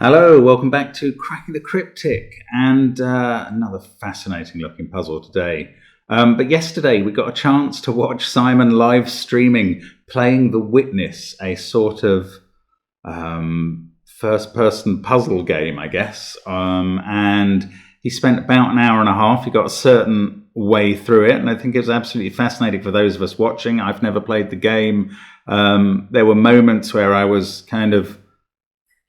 Hello, welcome back to Cracking the Cryptic, and another fascinating looking puzzle today. But yesterday we got a chance to watch Simon live streaming playing The Witness, a sort of first person puzzle game, I guess. And he spent about an hour and a half. He got a certain way through it, and I think it was absolutely fascinating for those of us watching. I've never played the game. There were moments where I was kind of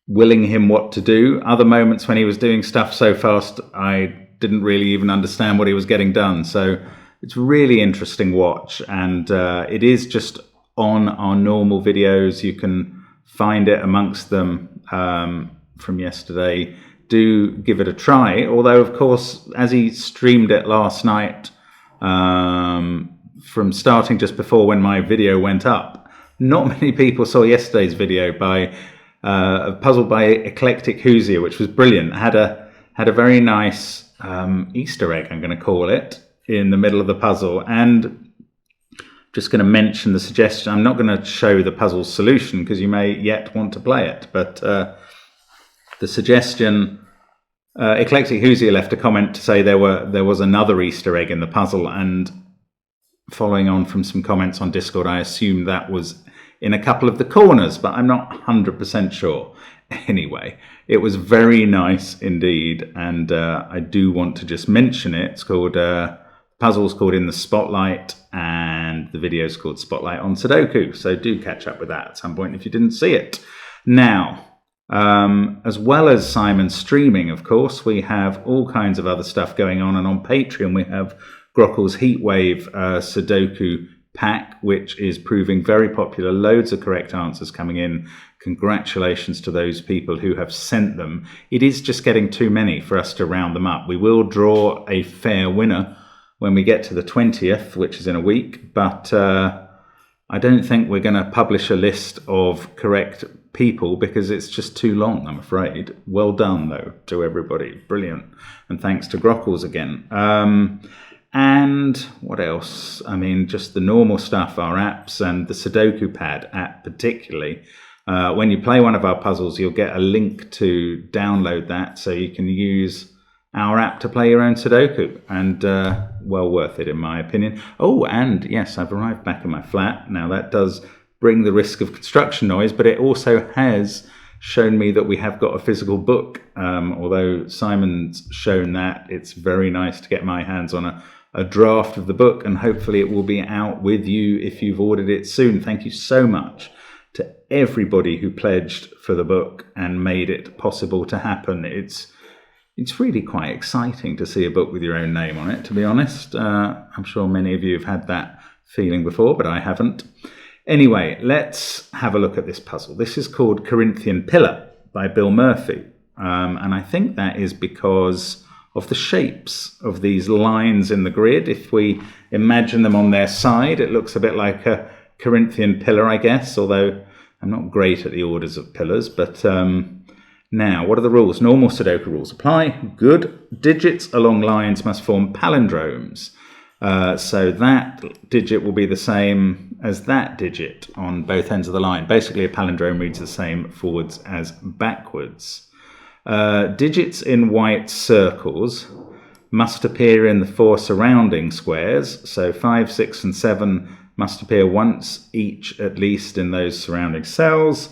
willing him what to do. Other moments when he was doing stuff so fast I didn't really even understand what he was getting done. So it's a really interesting watch, and it is just on our normal videos. You can find it amongst them from yesterday. Do give it a try, although of course as he streamed it last night, from starting just before when my video went up, not many people saw yesterday's video by a puzzle by Eclectic Hoosier, which was brilliant. Had a very nice Easter egg, I'm going to call it, in the middle of the puzzle. And just going to mention the suggestion. I'm not going to show the puzzle solution because you may yet want to play it, but the suggestion, Eclectic Hoosier left a comment to say there was another Easter egg in the puzzle, and following on from some comments on Discord, I assume that was in a couple of the corners, but I'm not 100% sure. Anyway, it was very nice indeed, and I do want to just mention it. It's called, puzzle's called In the Spotlight, and the video's called Spotlight on Sudoku, so do catch up with that at some point if you didn't see it. Now, as well as Simon streaming, of course, we have all kinds of other stuff going on, and on Patreon we have Grockle's Heatwave Sudoku pack, which is proving very popular. Loads of correct answers coming in. Congratulations to those people who have sent them. It is just getting too many for us to round them up. We will draw a fair winner when we get to the 20th, which is in a week, but I don't think we're going to publish a list of correct people because it's just too long, I'm afraid. Well done, though, to everybody. Brilliant. And thanks to Grockles again. And what else? I mean, just the normal stuff, our apps, and the Sudoku Pad app particularly. When you play one of our puzzles, you'll get a link to download that so you can use our app to play your own Sudoku, and well worth it in my opinion. Oh, and yes, I've arrived back in my flat. Now that does bring the risk of construction noise, but it also has shown me that we have got a physical book. Although Simon's shown that, it's very nice to get my hands on a draft of the book, and hopefully it will be out with you if you've ordered it soon. Thank you so much to everybody who pledged for the book and made it possible to happen. It's really quite exciting to see a book with your own name on it, to be honest. I'm sure many of you have had that feeling before, but I haven't. Anyway, let's have a look at this puzzle. This is called Corinthian Pillar by Bill Murphy, and I think that is because of the shapes of these lines in the grid. If we imagine them on their side, it looks a bit like a Corinthian pillar, I guess, although I'm not great at the orders of pillars. But now, what are the rules? Normal Sudoku rules apply. Good. Digits along lines must form palindromes. So that digit will be the same as that digit on both ends of the line. Basically, a palindrome reads the same forwards as backwards. Digits in white circles must appear in the four surrounding squares, so 5, 6 and 7 must appear once each at least in those surrounding cells.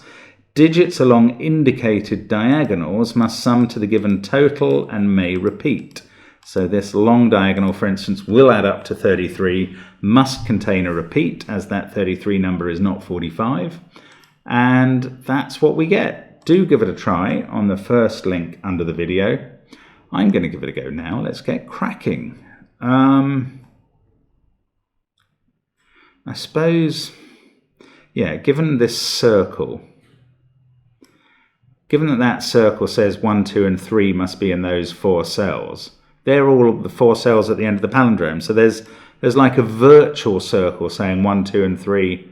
Digits along indicated diagonals must sum to the given total and may repeat. So this long diagonal, for instance, will add up to 33, must contain a repeat, as that 33 number is not 45, and that's what we get. Do give it a try on the first link under the video. I'm going to give it a go now. Let's get cracking. I suppose, yeah, given this circle, given that that circle says 1, 2 and 3 must be in those four cells, they're all the four cells at the end of the palindrome. So there's like a virtual circle saying 1, 2 and 3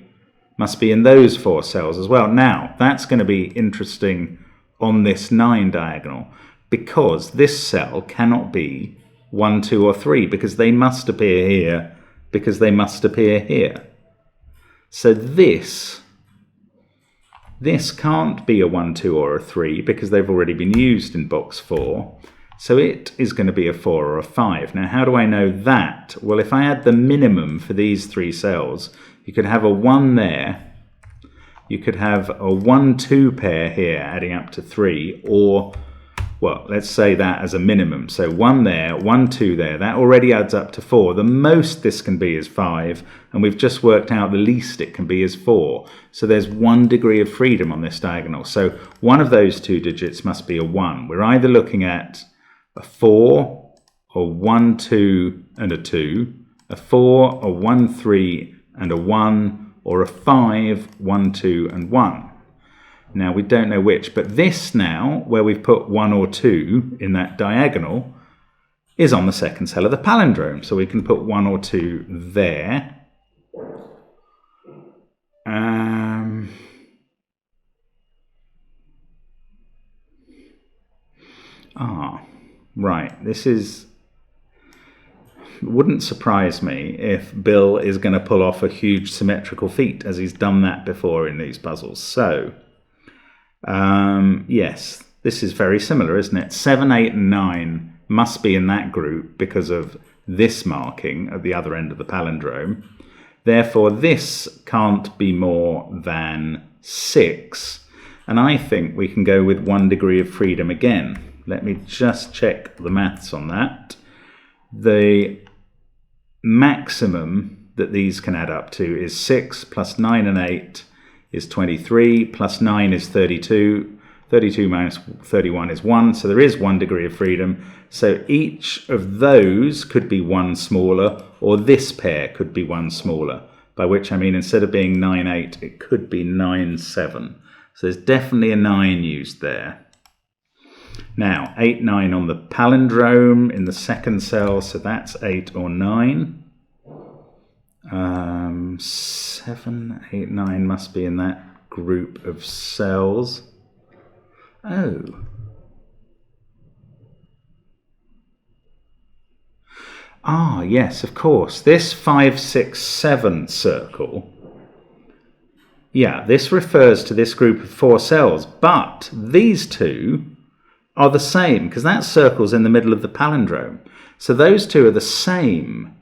must be in those four cells as well. Now, that's going to be interesting on this 9 diagonal, because this cell cannot be 1, 2 or 3, because they must appear here, because they must appear here. So this This can't be a 1, 2 or a 3 because they've already been used in box 4. So it is going to be a 4 or a 5. Now how do I know that? Well, if I add the minimum for these 3 cells, you could have a 1 there. You could have a 1, 2 pair here adding up to 3, or, well, let's say that as a minimum. So 1 there, 1, 2 there, that already adds up to 4. The most this can be is 5, and we've just worked out the least it can be is 4. So there's 1 degree of freedom on this diagonal. So one of those 2 digits must be a 1. We're either looking at a 4, a 1, 2 and a 2, a 4, a 1, 3 and a 1, or a 5, 1, 2 and 1. Now we don't know which, but this now, where we've put 1 or 2 in that diagonal, is on the second cell of the palindrome. So we can put 1 or 2 there. Right, this is... wouldn't surprise me if Bill is going to pull off a huge symmetrical feat, as he's done that before in these puzzles. So, yes, this is very similar, isn't it? 7, 8 and 9 must be in that group because of this marking at the other end of the palindrome. Therefore, this can't be more than 6. And I think we can go with 1 degree of freedom again. Let me just check the maths on that. The maximum that these can add up to is 6 plus 9 and 8 is 23, plus 9 is 32, 32 minus 31 is 1, so there is 1 degree of freedom. So each of those could be 1 smaller, or this pair could be 1 smaller, by which I mean instead of being 9, 8, it could be 9, 7. So there's definitely a 9 used there. Now, 8, 9 on the palindrome in the second cell, so that's 8 or 9. 7, 8, 9 must be in that group of cells. Oh. Ah, yes, of course. This 5, 6, 7 circle, yeah, this refers to this group of 4 cells, but these two are the same, because that circle's in the middle of the palindrome. So those two are the same.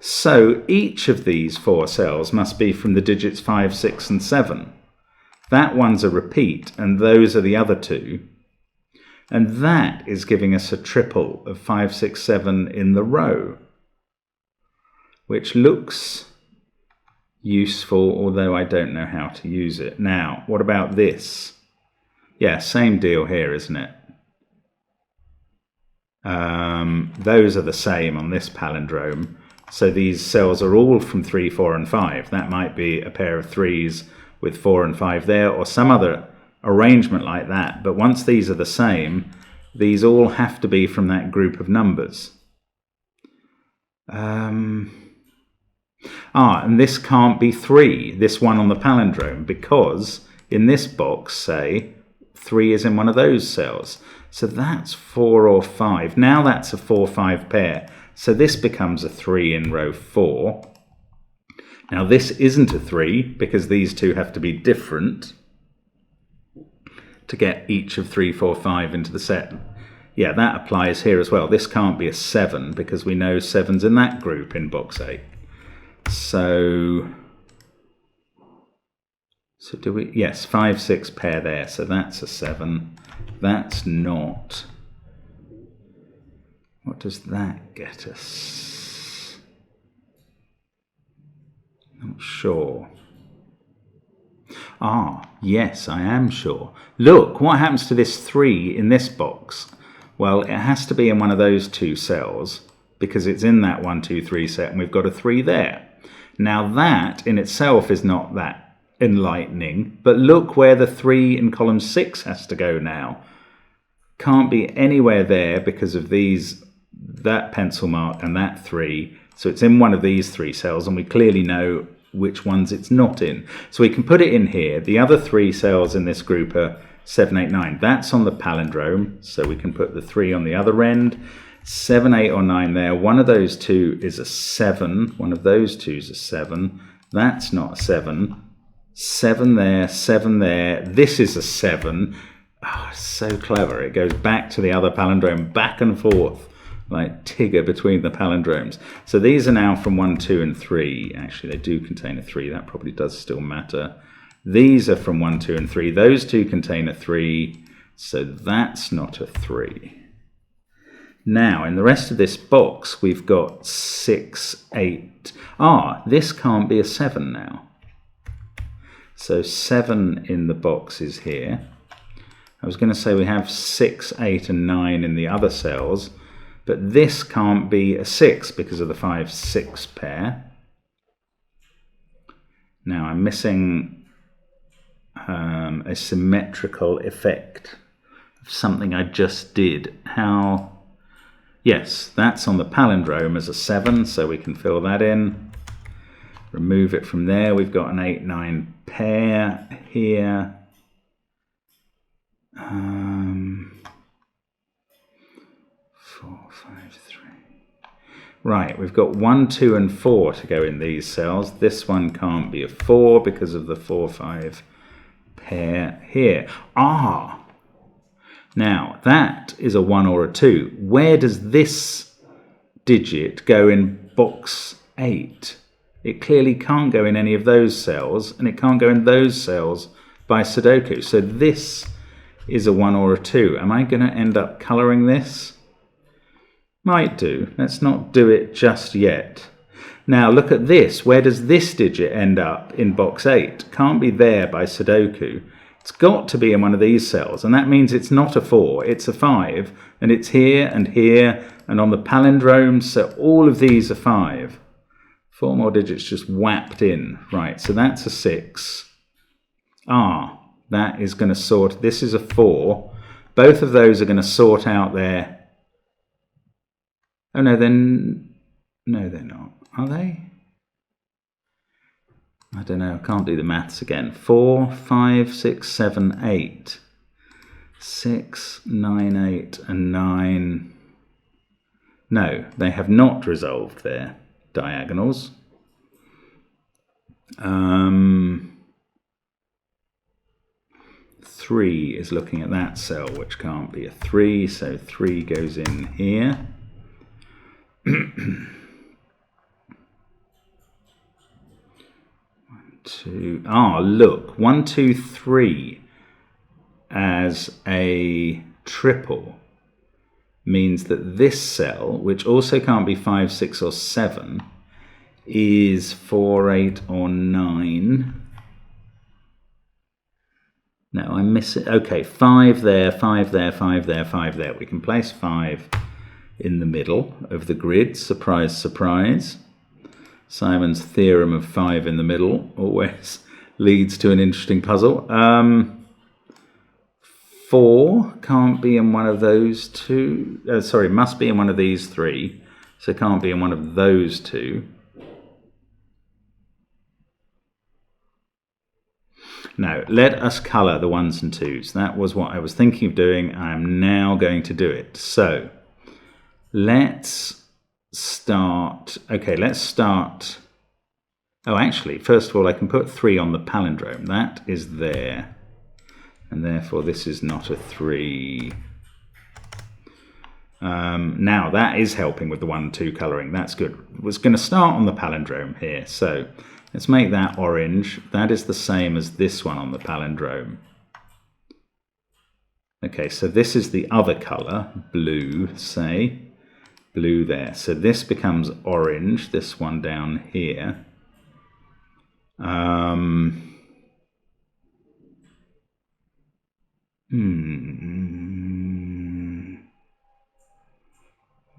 So each of these 4 cells must be from the digits 5, 6 and 7. That one's a repeat, and those are the other two. And that is giving us a triple of 5, 6, 7 in the row, which looks useful, although I don't know how to use it. Now, what about this? Yeah, same deal here, isn't it? Those are the same on this palindrome. So these cells are all from 3, 4 and 5. That might be a pair of 3s with 4 and 5 there, or some other arrangement like that. But once these are the same, these all have to be from that group of numbers. And this can't be 3, this one on the palindrome, because in this box, say, 3 is in one of those cells. So that's 4 or 5. Now that's a 4, 5 pair. So this becomes a 3 in row 4. Now this isn't a 3 because these two have to be different to get each of 3, 4, 5 into the set. Yeah, that applies here as well. This can't be a 7 because we know 7's in that group in box 8. So do we? Yes, 5, 6 pair there. So that's a 7. That's not. What does that get us? Not sure. Ah, yes, I am sure. Look, what happens to this 3 in this box? Well, it has to be in one of those 2 cells because it's in that 1, 2, 3 set, and we've got a 3 there. Now that in itself is not that enlightening, but look where the 3 in column 6 has to go now. Can't be anywhere there because of these, that pencil mark and that 3. So it's in one of these 3 cells, and we clearly know which ones it's not in. So we can put it in here. The other 3 cells in this group are 7, 8, 9. That's on the palindrome, so we can put the 3 on the other end. 7, 8 or 9 there. One of those 2 is a 7. One of those 2 is a 7. That's not a 7. 7 there, 7 there. This is a 7. Oh, so clever. It goes back to the other palindrome, back and forth, like Tigger between the palindromes. So these are now from 1, 2, and 3. Actually, they do contain a 3. That probably does still matter. These are from 1, 2, and 3. Those two contain a 3. So that's not a 3. Now, in the rest of this box, we've got 6, 8. Ah, this can't be a 7 now. So 7 in the box is here. I was going to say we have 6, 8, and 9 in the other cells, but this can't be a 6 because of the 5, 6 pair. Now I'm missing a symmetrical effect of something I just did. How? Yes, that's on the palindrome as a 7, so we can fill that in. Remove it from there. We've got an 8, 9 pair here. 4, 5, 3. Right, we've got 1, 2, and 4 to go in these cells. This one can't be a 4 because of the 4, 5 pair here. Ah! Now, that is a 1 or a 2. Where does this digit go in box 8? It clearly can't go in any of those cells, and it can't go in those cells by Sudoku. So this is a 1 or a 2. Am I going to end up colouring this? Might do. Let's not do it just yet. Now look at this. Where does this digit end up in box 8? Can't be there by Sudoku. It's got to be in one of these cells, and that means it's not a 4, it's a 5, and it's here and here and on the palindromes, so all of these are 5. 4 more digits just whapped in. Right, so that's a 6. Ah. That is going to sort, this is a 4. Both of those are going to sort out their, oh no, then, no they're not, are they? I don't know, I can't do the maths again. 4, 5, 6, 7, 8. 6, 9, 8, and 9. No, they have not resolved their diagonals. 3 is looking at that cell, which can't be a 3, so 3 goes in here. 1, 2. Ah, look, 1, 2, 3 as a triple means that this cell, which also can't be 5, 6, or 7, is 4, 8, or 9. No, I'm missing. Okay, 5 there, 5 there, 5 there, 5 there. We can place 5 in the middle of the grid. Surprise, surprise. Simon's theorem of 5 in the middle always leads to an interesting puzzle. 4 can't be in one of those two. Sorry, must be in one of these 3. So can't be in one of those 2. Now, let us colour the 1s and 2s. That was what I was thinking of doing. I am now going to do it. So, let's start. Okay, let's start. Oh, actually, first of all, I can put 3 on the palindrome. That is there. And therefore, this is not a 3. Now, that is helping with the 1 and 2 colouring. That's good. I was going to start on the palindrome here. So, let's make that orange. That is the same as this one on the palindrome. Okay, so this is the other colour, blue, say. Blue there. So this becomes orange, this one down here.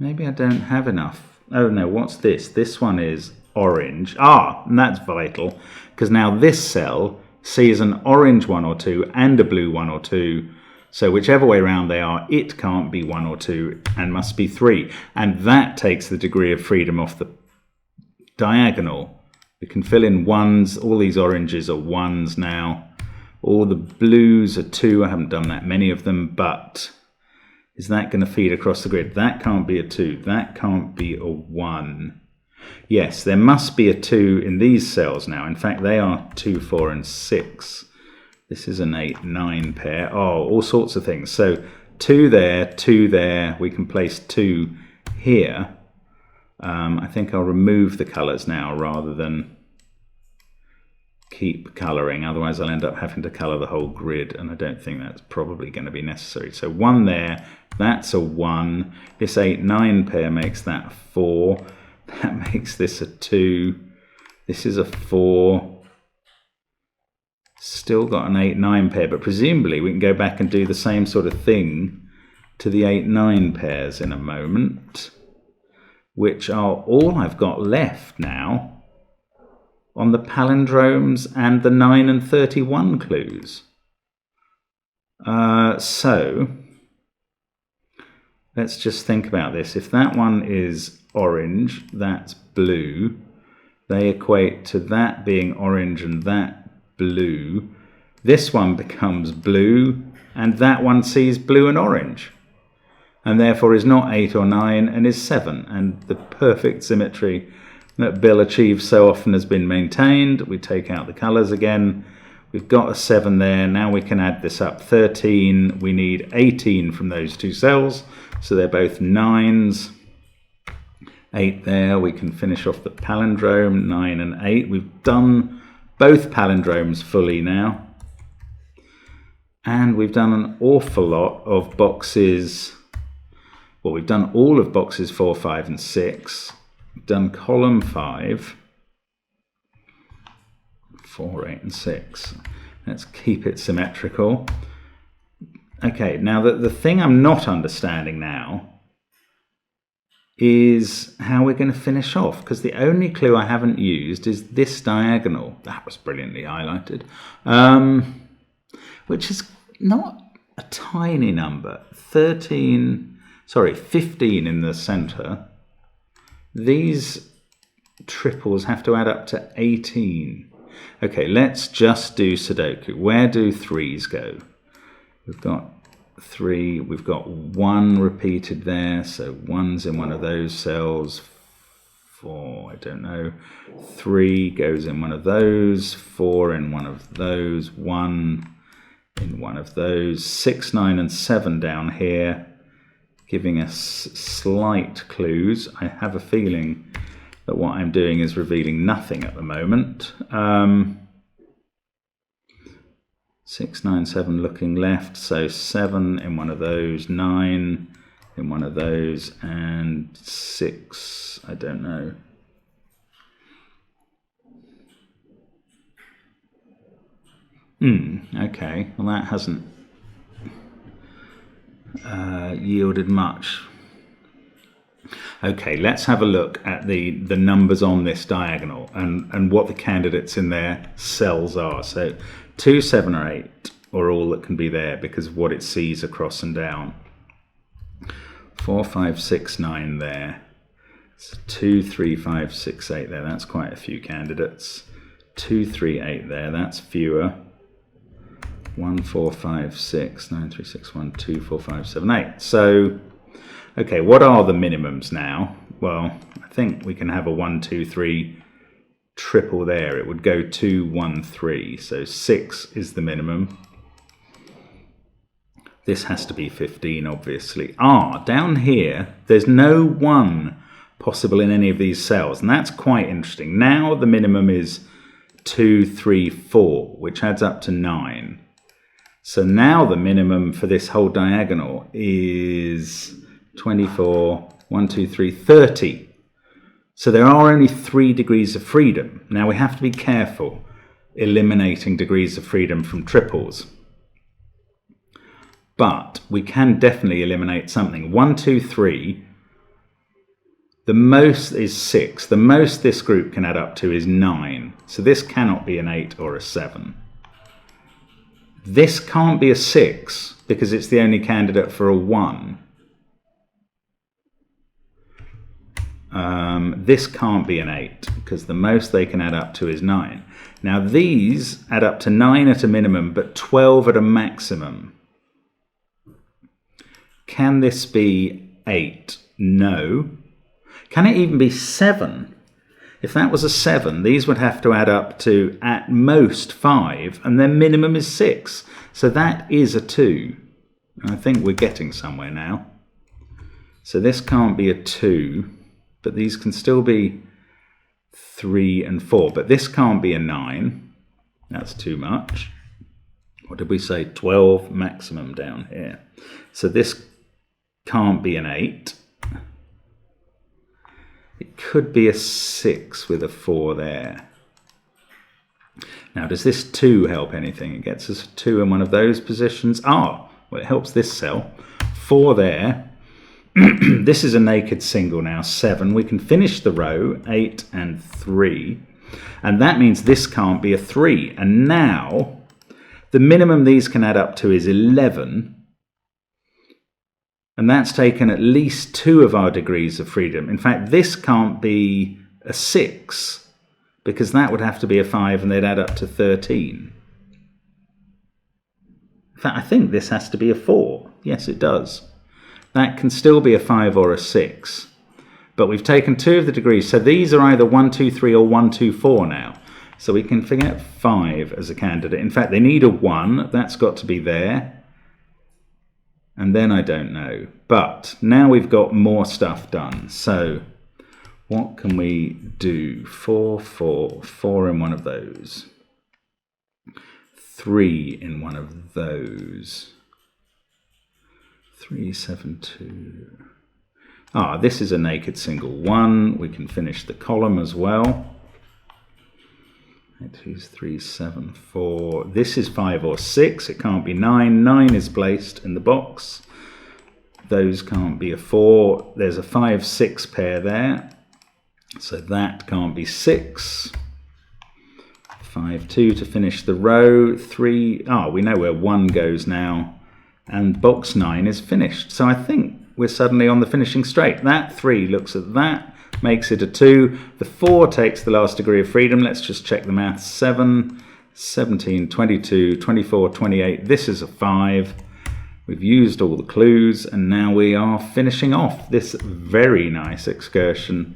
Maybe I don't have enough. Oh no, what's this? This one is orange. Ah, and that's vital, because now this cell sees an orange 1 or 2 and a blue 1 or 2. So whichever way around they are, it can't be 1 or 2 and must be 3. And that takes the degree of freedom off the diagonal. We can fill in 1s. All these oranges are 1s now. All the blues are 2. I haven't done that many of them, but is that going to feed across the grid? That can't be a 2. That can't be a 1. Yes, there must be a 2 in these cells now. In fact, they are 2, 4, and 6. This is an 8, 9 pair. Oh, all sorts of things. So 2 there, 2 there. We can place 2 here. I think I'll remove the colours now rather than keep colouring. Otherwise, I'll end up having to colour the whole grid, and I don't think that's probably going to be necessary. So 1 there, that's a 1. This 8, 9 pair makes that a 4. That makes this a 2. This is a 4. Still got an 8, 9 pair, but presumably we can go back and do the same sort of thing to the 8, 9 pairs in a moment, which are all I've got left now on the palindromes and the 9 and 31 clues. So let's just think about this. If that one is orange, that's blue. They equate to that being orange and that blue. This one becomes blue, and that one sees blue and orange, and therefore is not 8 or 9 and is 7. And the perfect symmetry that Bill achieves so often has been maintained. We take out the colours again. We've got a 7 there. Now we can add this up. 13. We need 18 from those 2 cells, so they're both 9s. 8 there. We can finish off the palindrome. 9 and 8. We've done both palindromes fully now, and we've done an awful lot of boxes. Well, we've done all of boxes 4, 5 and 6. We've done column 5, 4, 8 and 6. Let's keep it symmetrical. Okay, now the thing I'm not understanding now is how we're going to finish off, because the only clue I haven't used is this diagonal. That was brilliantly highlighted, which is not a tiny number. 15 in the center. These triples have to add up to 18. Okay, let's just do Sudoku. Where do 3s go? We've got 3, we've got 1 repeated there, so 1's in one of those cells. 4, I don't know. 3 goes in one of those, 4 in one of those, 1 in one of those. 6, 9 and 7 down here, giving us slight clues. I have a feeling that what I'm doing is revealing nothing at the moment. 6, 9, 7 looking left, so 7 in one of those, 9 in one of those, and 6, I don't know. Okay, well that hasn't yielded much. Okay, let's have a look at the numbers on this diagonal and what the candidates in their cells are. So 2, 7 or 8 are all that can be there because of what it sees across and down. 4, 5, 6, 9 there. So 2, 3, 5, 6, 8 there. That's quite a few candidates. 2, 3, 8 there. That's fewer. 1, 4, 5, 6, 9, 3, 6, 1, 2, 4, 5, 7, 8. So, okay, what are the minimums now? Well, I think we can have a 1, 2, 3 triple there. It would go 2, 1, 3. So 6 is the minimum. This has to be 15, obviously. Down here, there's no 1 possible in any of these cells, and that's quite interesting. Now the minimum is 2, 3, 4, which adds up to 9. So now the minimum for this whole diagonal is 24, 1, 2, 3, 30. So there are only 3 degrees of freedom. Now we have to be careful eliminating degrees of freedom from triples. But we can definitely eliminate something. 1, 2, 3. The most is 6. The most this group can add up to is 9. So this cannot be an 8 or a 7. This can't be a 6 because it's the only candidate for a 1. This can't be an 8 because the most they can add up to is 9. Now these add up to 9 at a minimum but 12 at a maximum. Can this be 8? No. Can it even be 7? If that was a 7, these would have to add up to at most 5, and their minimum is 6. So that is a 2. I think we're getting somewhere now. So this can't be a 2, but these can still be 3 and 4. But this can't be a 9. That's too much. What did we say? 12 maximum down here. So this can't be an 8. It could be a 6 with a 4 there. Now, does this 2 help anything? It gets us a 2 in one of those positions. Well, it helps this cell. 4 there. This is a naked single now, 7. We can finish the row, 8 and 3. And that means this can't be a 3. And now, the minimum these can add up to is 11. And that's taken at least 2 of our degrees of freedom. In fact, this can't be a 6, because that would have to be a 5 and they'd add up to 13. In fact, I think this has to be a 4. Yes, it does. That can still be a 5 or a 6. But we've taken 2 of the degrees. So these are either 1, 2, 3 or 1, 2, 4 now. So we can forget 5 as a candidate. In fact, they need a 1. That's got to be there. And then I don't know. But now we've got more stuff done. So what can we do? 4, 4, 4 in one of those. 3 in one of those. 3, 7, 2. This is a naked single 1. We can finish the column as well. 2, 3, 7, 4. This is 5 or 6. It can't be 9. 9 is placed in the box. Those can't be a 4. There's a 5, 6 pair there. So that can't be 6. 5, 2 to finish the row. 3. We know where 1 goes now. And box 9 is finished. So I think we're suddenly on the finishing straight. That 3 looks at that. Makes it a 2. The 4 takes the last degree of freedom. Let's just check the maths. 7, 17, 22, 24, 28. This is a 5. We've used all the clues, and now we are finishing off this very nice excursion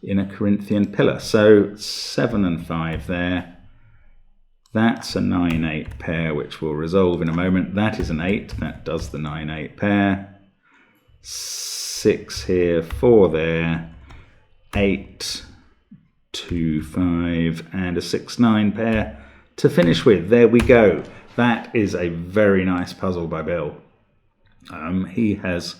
in a Corinthian pillar. So 7 and 5 there. That's a 9-8 pair, which we'll resolve in a moment. That is an 8. That does the 9-8 pair. 6 here, 4 there. 8, 2, 5, and a 6, 9 pair to finish with. There we go. That is a very nice puzzle by Bill. He has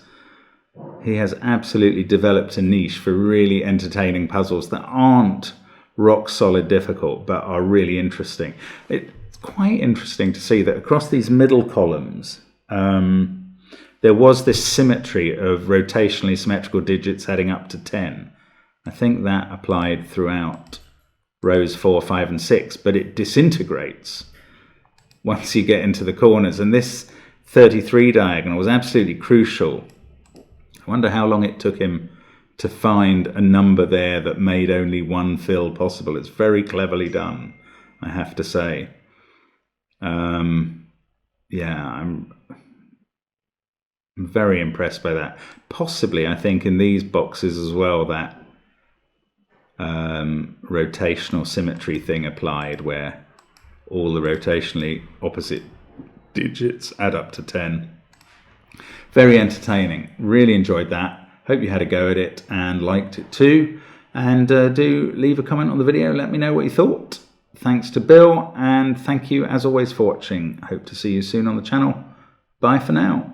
absolutely developed a niche for really entertaining puzzles that aren't rock solid difficult, but are really interesting. It's quite interesting to see that across these middle columns, there was this symmetry of rotationally symmetrical digits adding up to 10. I think that applied throughout rows 4, 5, and 6, but it disintegrates once you get into the corners. And this 33 diagonal was absolutely crucial. I wonder how long it took him to find a number there that made only one fill possible. It's very cleverly done, I have to say. Yeah, I'm very impressed by that. Possibly, I think, in these boxes as well, that rotational symmetry thing applied, where all the rotationally opposite digits add up to 10. Very entertaining. Really enjoyed that. Hope you had a go at it and liked it too. And do leave a comment on the video. Let me know what you thought. Thanks to Bill, and thank you as always for watching. Hope to see you soon on the channel. Bye for now.